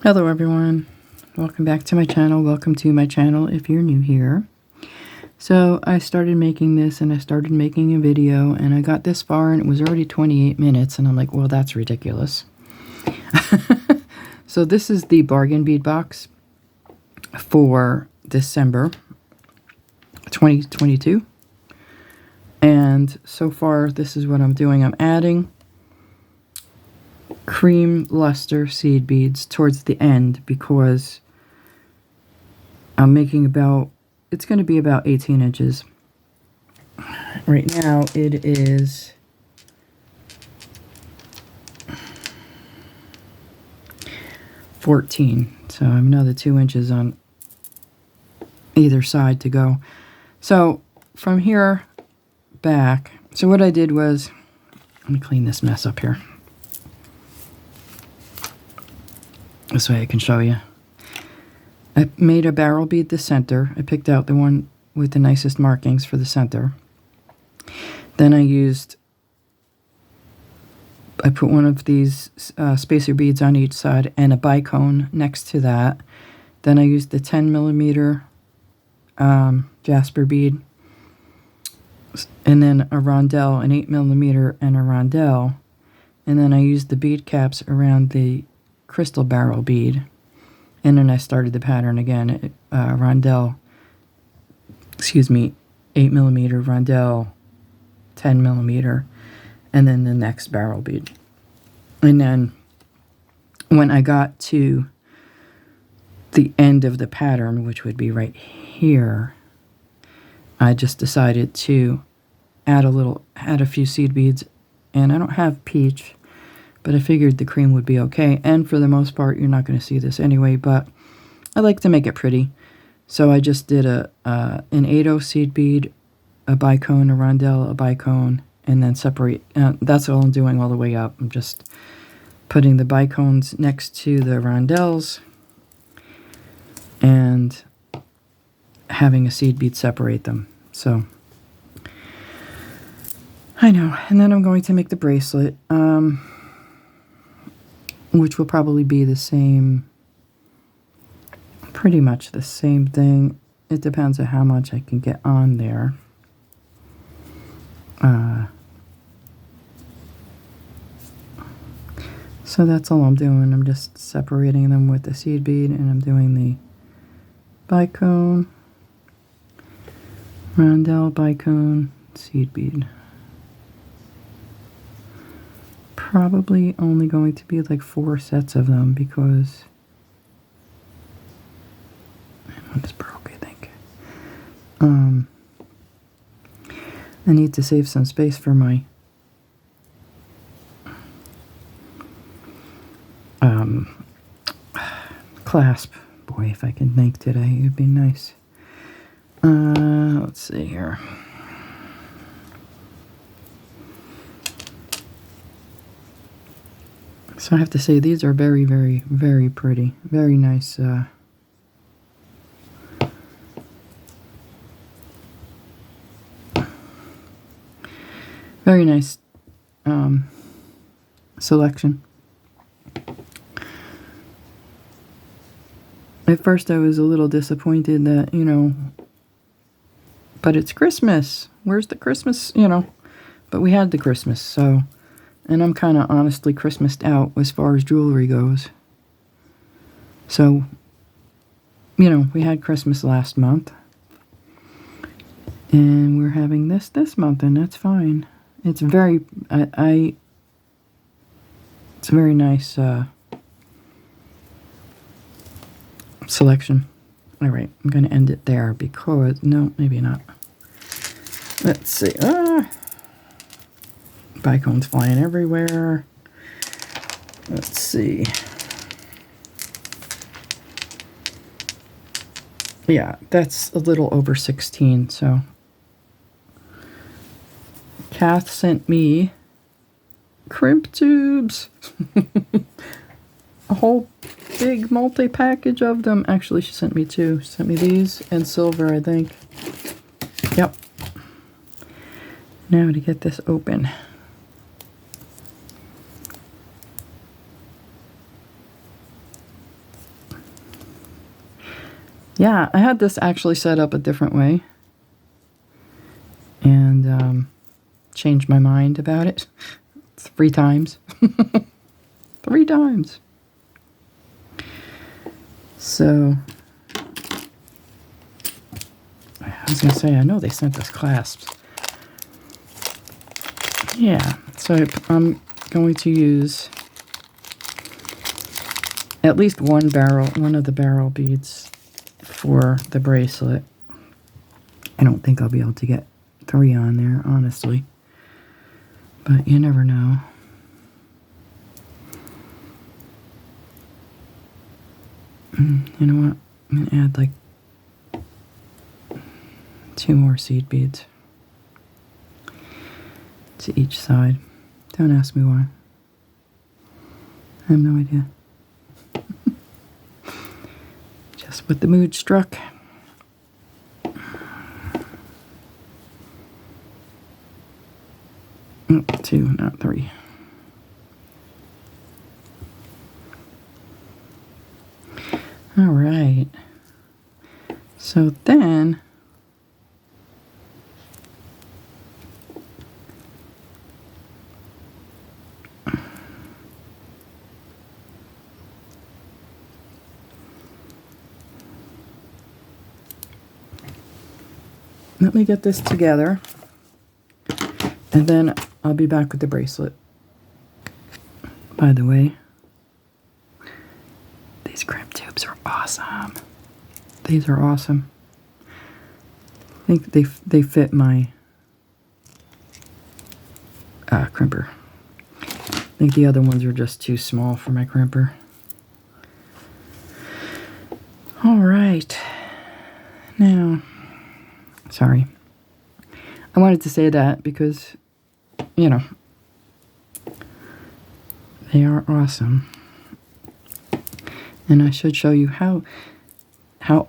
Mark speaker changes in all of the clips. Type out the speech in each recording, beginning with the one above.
Speaker 1: Hello everyone, welcome back to my channel. Welcome to my channel if you're new here. So I started making this and I started making a video and I got this far and it was already 28 minutes and I'm like, well, that's ridiculous. So this is the Bargain Bead Box for December 2022. And so far this is what I'm doing. I'm adding cream luster seed beads towards the end because I'm making it's going to be about 18 inches. Right now it is 14, so I have another 2 inches on either side to go. So from here back, so what I did was, let me clean this mess up here. This way I can show you. I made a barrel bead the center. I picked out the one with the nicest markings for the center. Then I put one of these spacer beads on each side and a bicone next to that. Then I used the 10 millimeter jasper bead, and then a rondelle, an 8 millimeter and a rondelle. And then I used the bead caps around the crystal barrel bead. And then I started the pattern again, rondelle, 8 millimeter, rondelle, 10 millimeter, and then the next barrel bead. And then when I got to the end of the pattern, which would be right here, I just decided to add a few seed beads. And I don't have peach, but I figured the cream would be okay. And for the most part, you're not going to see this anyway, but I like to make it pretty. So I just did an 8/0 seed bead, a bicone, a rondelle, a bicone, and then separate. That's all I'm doing all the way up. I'm just putting the bicones next to the rondelles and having a seed bead separate them. So I know. And then I'm going to make the bracelet, which will probably be the same, pretty much the same thing. It depends on how much I can get on there. So that's all I'm doing. I'm just separating them with the seed bead, and I'm doing the bicone, rondelle, bicone, seed bead. Probably only going to be like 4 sets of them because one is broke, I think. I need to save some space for my clasp. Boy, if I can think today, it'd be nice. Let's see here. So I have to say, these are very, very, very pretty. Very nice. Very nice selection. At first I was a little disappointed that, but it's Christmas. Where's the Christmas, But we had the Christmas, so... And I'm kind of honestly Christmased out as far as jewelry goes. So, we had Christmas last month. And we're having this month, and that's fine. It's very, it's a very nice selection. All right, I'm going to end it there because, no, maybe not. Let's see. Bicones flying everywhere. Let's see. Yeah, that's a little over 16, so. Kath sent me crimp tubes. A whole big multi-package of them. Actually, she sent me 2. She sent me these and silver, I think. Yep. Now to get this open. Yeah, I had this actually set up a different way and changed my mind about it 3 times. 3 times. So, I was going to say, I know they sent us clasps. Yeah, so I'm going to use at least one of the barrel beads for the bracelet. I don't think I'll be able to get 3 on there, honestly. But you never know. You know what? I'm going to add like 2 more seed beads to each side. Don't ask me why. I have no idea. Just what the mood struck. Oh, 2, not 3. All right. So then let me get this together, and then I'll be back with the bracelet. By the way, these crimp tubes are awesome. These are awesome. I think they fit my crimper. I think the other ones are just too small for my crimper. All right. Now, sorry. I wanted to say that because, you know, they are awesome. And I should show you how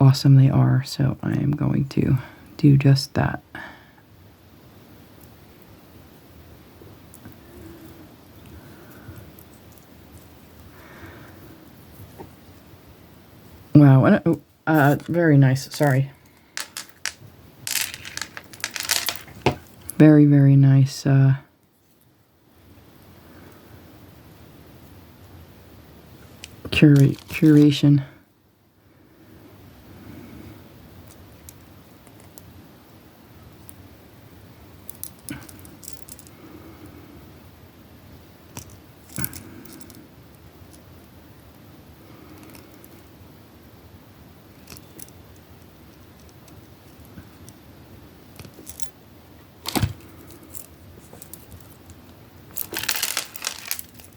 Speaker 1: awesome they are. So I am going to do just that. Wow, very nice. Sorry. Very, very nice curation.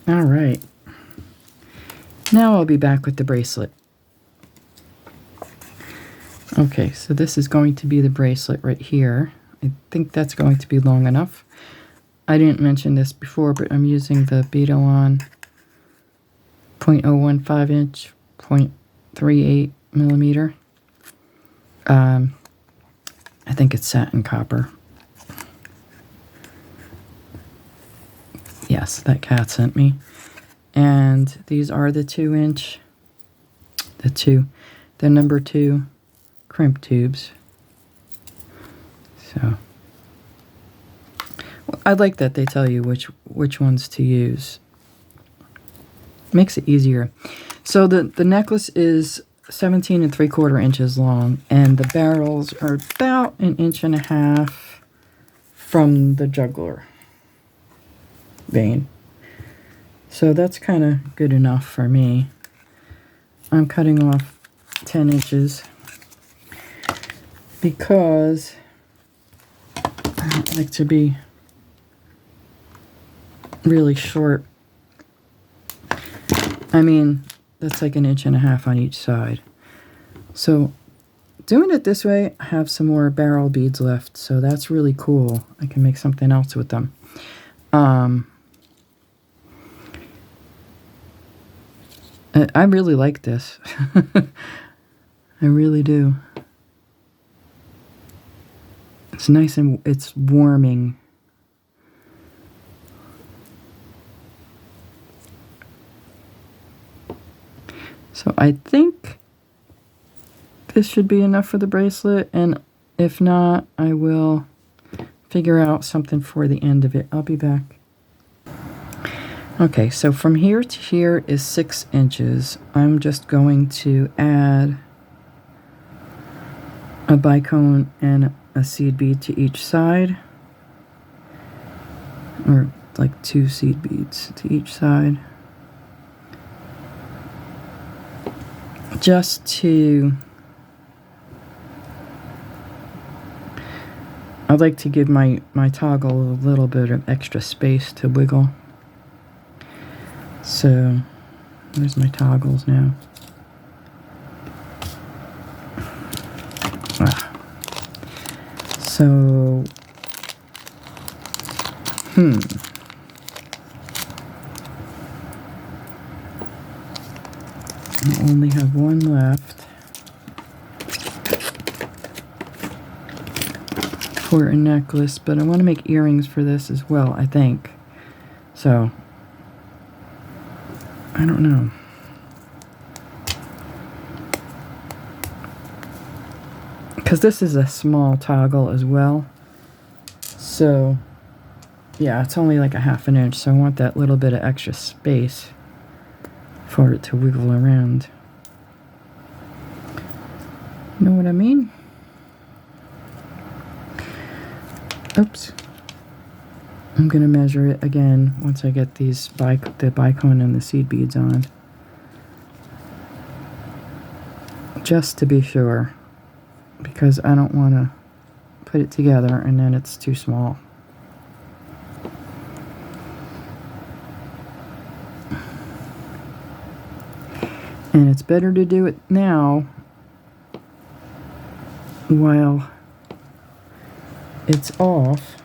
Speaker 1: All right. Now I'll be back with the bracelet. Okay, so this is going to be the bracelet right here. I think that's going to be long enough. I didn't mention this before, but I'm using the Bead-O-On 0.015 inch, 0.38 millimeter. I think it's satin copper. Yes, that cat sent me. And these are the 2-inch, the number 2 crimp tubes. So I like that they tell you which ones to use. Makes it easier. So the necklace is 17 3/4 inches long, and the barrels are about 1.5 inches from the jugular vein. So that's kind of good enough for me. I'm cutting off 10 inches because I don't like to be really short. I mean, that's like 1.5 inches on each side. So doing it this way, I have some more barrel beads left, so that's really cool. I can make something else with them. I really like this. I really do. It's nice and it's warming. So I think this should be enough for the bracelet, and if not, I will figure out something for the end of it. I'll be back. Okay, so from here to here is 6 inches. I'm just going to add a bicone and a seed bead to each side, or like 2 seed beads to each side, just to, I'd like to give my toggle a little bit of extra space to wiggle. So there's my toggles now. So, I only have one left for a necklace, but I want to make earrings for this as well, I think. So, I don't know. Because this is a small toggle as well. So, yeah, it's only like a 1/2 inch, so I want that little bit of extra space for it to wiggle around. Know what I mean? Oops. I'm going to measure it again once I get these the bicone and the seed beads on. Just to be sure. Because I don't want to put it together and then it's too small. And it's better to do it now while it's off.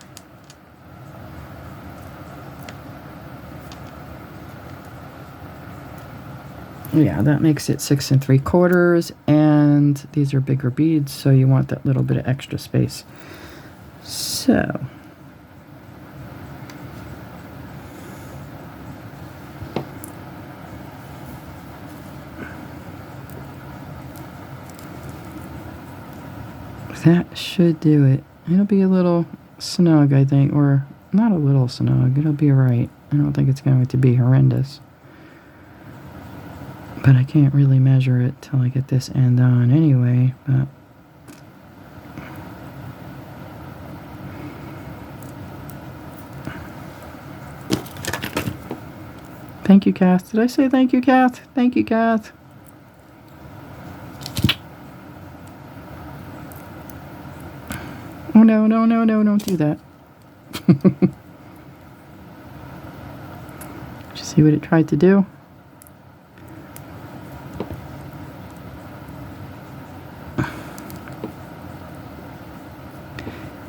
Speaker 1: Yeah, that makes it 6 3/4, and these are bigger beads, so you want that little bit of extra space. So, that should do it. It'll be a little snug, I think, or not a little snug. It'll be alright. I don't think it's going to be horrendous. But I can't really measure it till I get this end on anyway, but thank you, Kath. Did I say thank you, Kath? Thank you, Kath. Oh, no, no, no, no, don't do that. Did you see what it tried to do?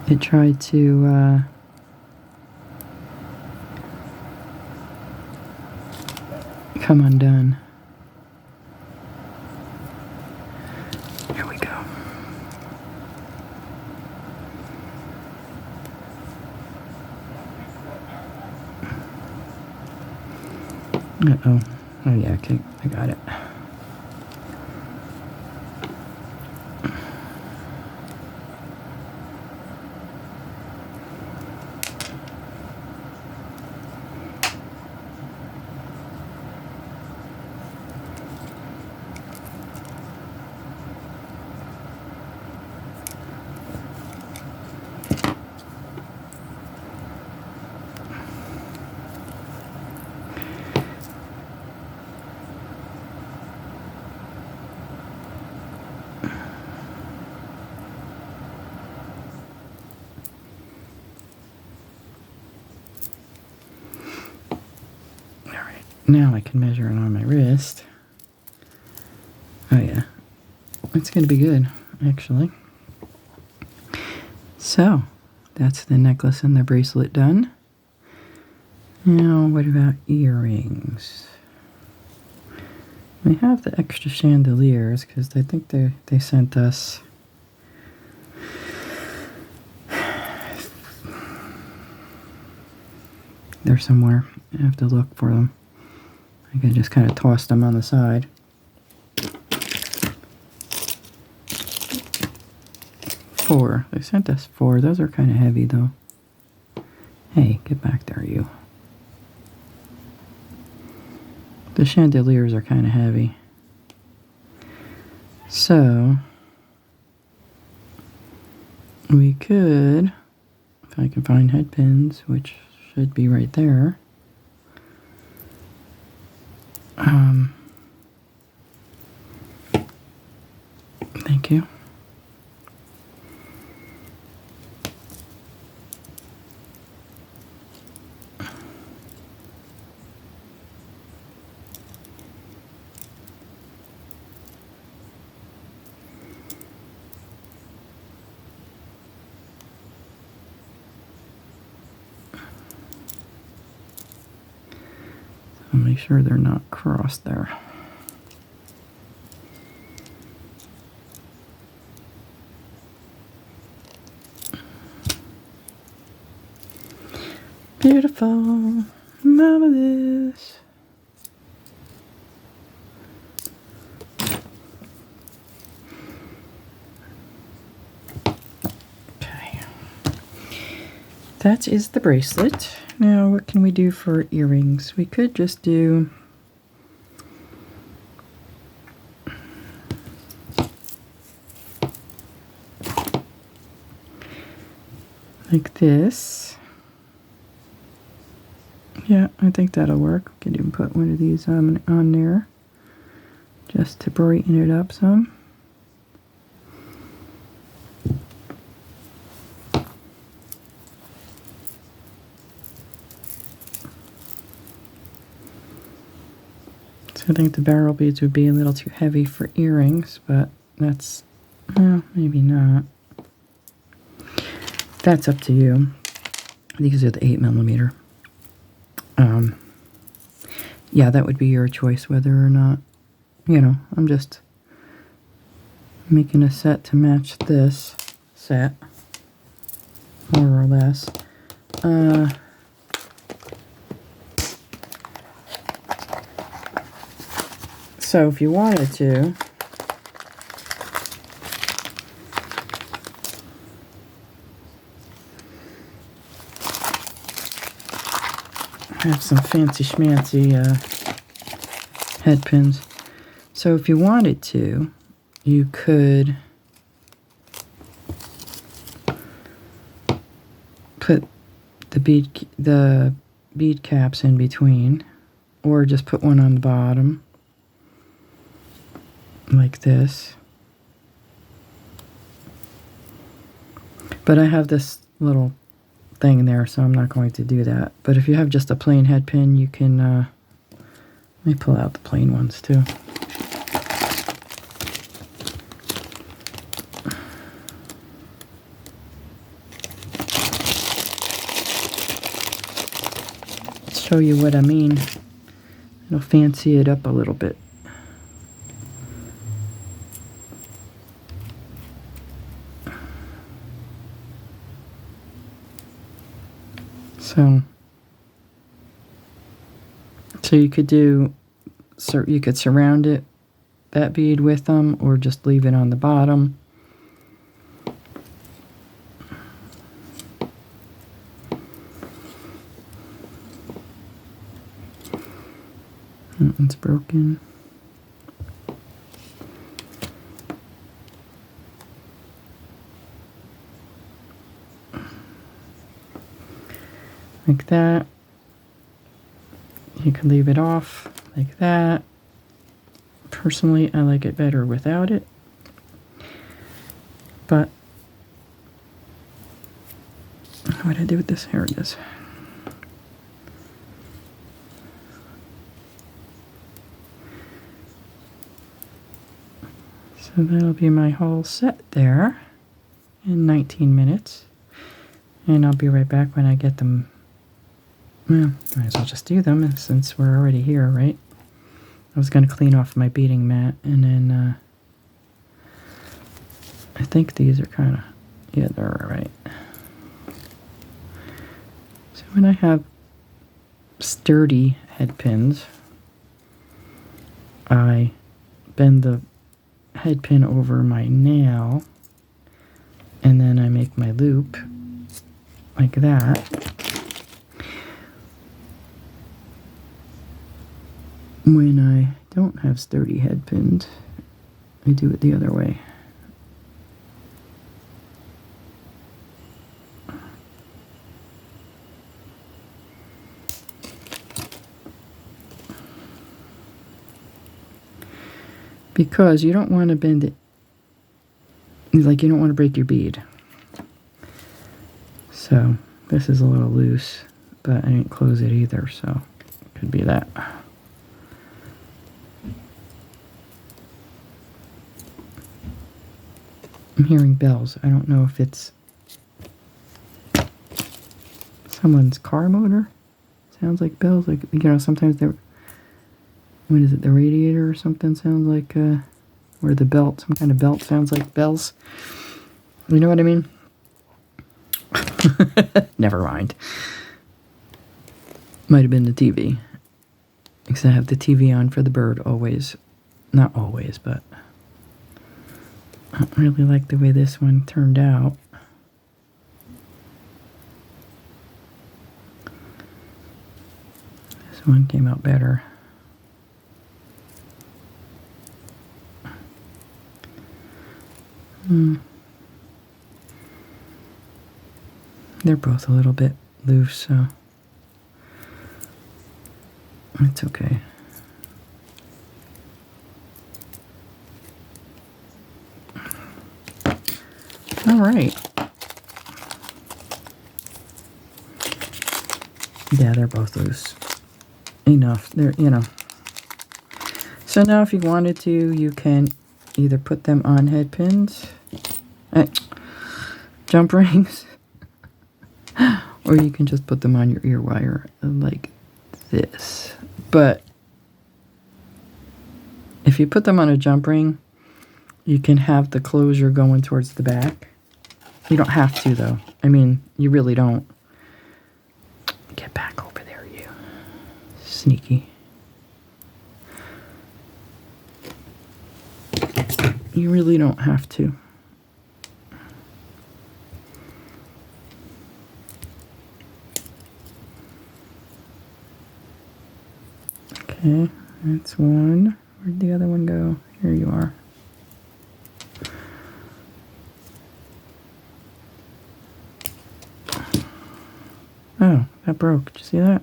Speaker 1: It tried to come undone. Here we go. Uh-oh. Oh yeah, okay, I got it. Now I can measure it on my wrist. Oh yeah, it's going to be good, actually. So, that's the necklace and the bracelet done. Now, what about earrings? We have the extra chandeliers, because I think they sent us they're somewhere. I have to look for them. I can just kind of toss them on the side. 4. They sent us 4. Those are kind of heavy, though. Hey, get back there, you. The chandeliers are kind of heavy. So, we could, if I can find head pins, which should be right there. Thank you. So make sure they're not crossed there. Beautiful, marvelous. Okay, that is the bracelet. Now, what can we do for earrings? We could just do like this. Yeah, I think that'll work. We can even put one of these on there just to brighten it up some. So I think the barrel beads would be a little too heavy for earrings, but that's, well, maybe not. That's up to you. These are the 8mm. Yeah, that would be your choice whether or not, you know, I'm just making a set to match this set, more or less. So if you wanted to, have some fancy schmancy head pins. So if you wanted to, you could put the bead caps in between, or just put one on the bottom like this. But I have this little thing there, so I'm not going to do that. But if you have just a plain head pin, you can let me pull out the plain ones too. Show you what I mean. It'll fancy it up a little bit. So you could do, you could surround it, that bead with them, or just leave it on the bottom. That one's broken. Like that. You can leave it off like that. Personally, I like it better without it. But what do I do with this? Here it is. So that'll be my whole set there in 19 minutes. And I'll be right back when I get them. Well, might as well just do them since we're already here, right? I was going to clean off my beading mat, and then I think these are kind of, yeah, they're all right. So when I have sturdy head pins, I bend the head pin over my nail And then I make my loop like that. When I don't have sturdy head pins, I do it the other way. Because you don't want to bend it, like you don't want to break your bead. So this is a little loose, but I didn't close it either, so it could be that. I'm hearing bells. I don't know if it's someone's car motor. Sounds like bells. Like, you know, sometimes they're, what is it, the radiator or something sounds like, or the belt, some kind of belt sounds like bells. You know what I mean? Never mind. Might have been the TV. Because I have the TV on for the bird always. Not always, but I don't really like the way this one turned out. This one came out better. They're both a little bit loose, so it's okay. All right. Yeah, they're both loose. Enough. They're, you know. So now if you wanted to, you can either put them on head pins, jump rings, or you can just put them on your ear wire like this. But if you put them on a jump ring, you can have the closure going towards the back. You don't have to, though. I mean, you really don't. Get back over there, you. Sneaky. You really don't have to. Okay, that's one. Where'd the other one go? Here you are. Oh, that broke. Did you see that?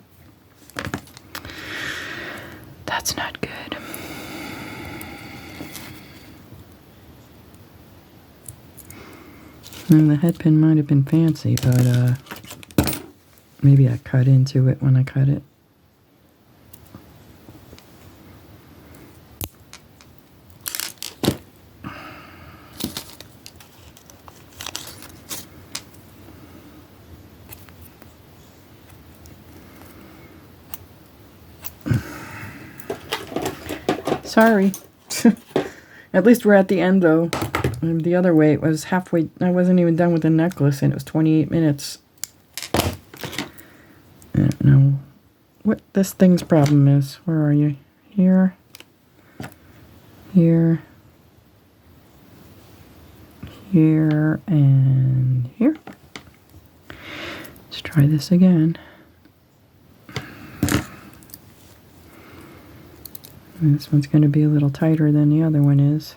Speaker 1: That's not good. And the head pin might have been fancy, but maybe I cut into it when I cut it. Sorry. At least we're at the end, though. The other way, it was halfway. I wasn't even done with the necklace, and it was 28 minutes. I don't know what this thing's problem is. Where are you? Here. Here. Here. And here. Let's try this again. And this one's going to be a little tighter than the other one is.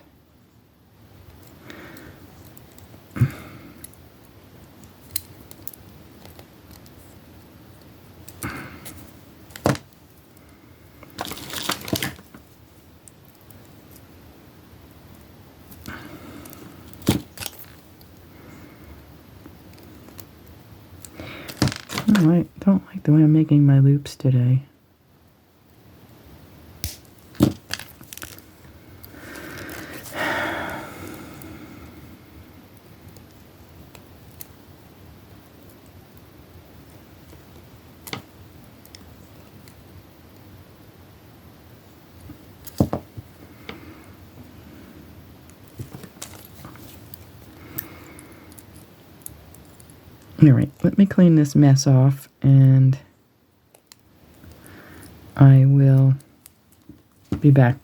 Speaker 1: I don't like the way I'm making my loops today. Alright, let me clean this mess off, and I will be back.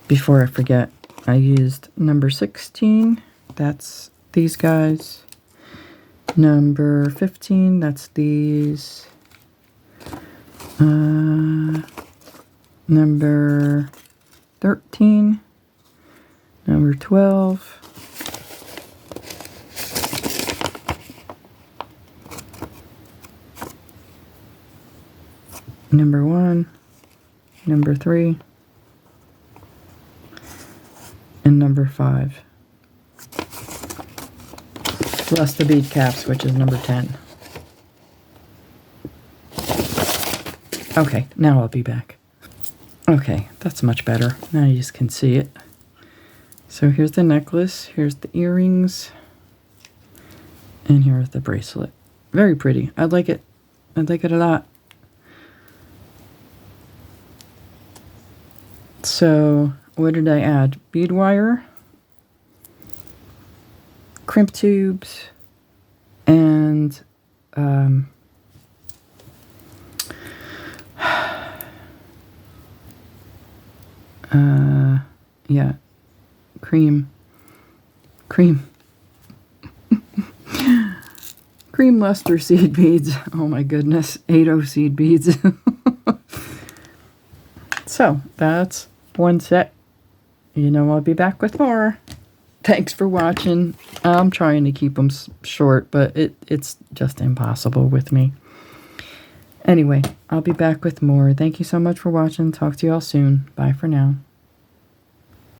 Speaker 1: Before I forget, I used number 16 that's these guys. Number 15, that's these. Number 13. Number 12. Number 1. Number 3. And number 5. Plus the bead caps, which is number 10. Okay, now I'll be back. Okay, that's much better. Now you just can see it. So here's the necklace, here's the earrings, and here's the bracelet. Very pretty. I like it. I like it a lot. So, what did I add? Bead wire, crimp tubes, and yeah, cream luster seed beads. Oh my goodness, 8O seed beads. So that's one set. You know, I'll be back with more. Thanks for watching. I'm trying to keep them short, but it's just impossible with me. Anyway, I'll be back with more. Thank you so much for watching. Talk to you all soon. Bye for now.